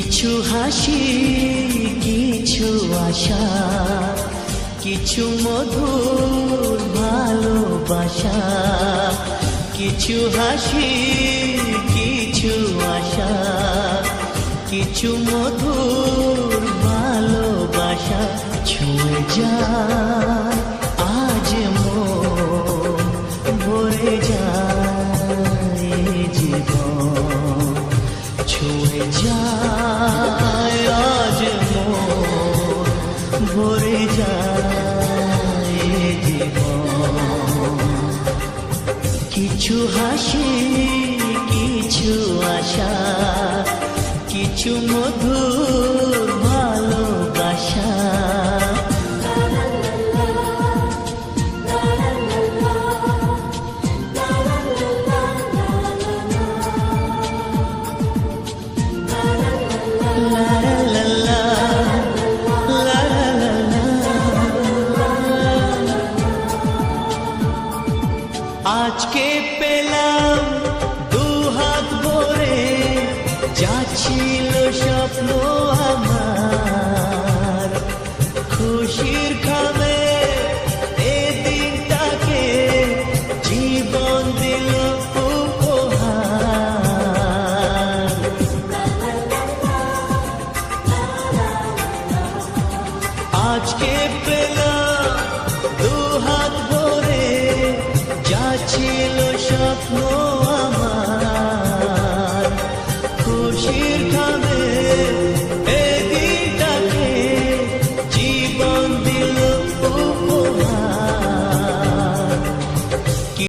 কিছু হাসি, কিছু আশা, কিছু মধুর ভালোবাসা। কিছু হাসি, কিছু আশা, কিছু মধুর ভালোবাসা। ছুঁয়ে যায় আজ মন, ভরে যায় জীবন। ছুঁয়ে যায় আজ মন, ভরে যায় জীবন। কিছু হাসি, কিছু আশা, কিছু মধুর ভালোবাসা। আজকে পেলাম দুহাত ভরে, যাচ্ছিল স্বপ্ন আমার। খুশির খামে এ দিনটাকে জীবন দিল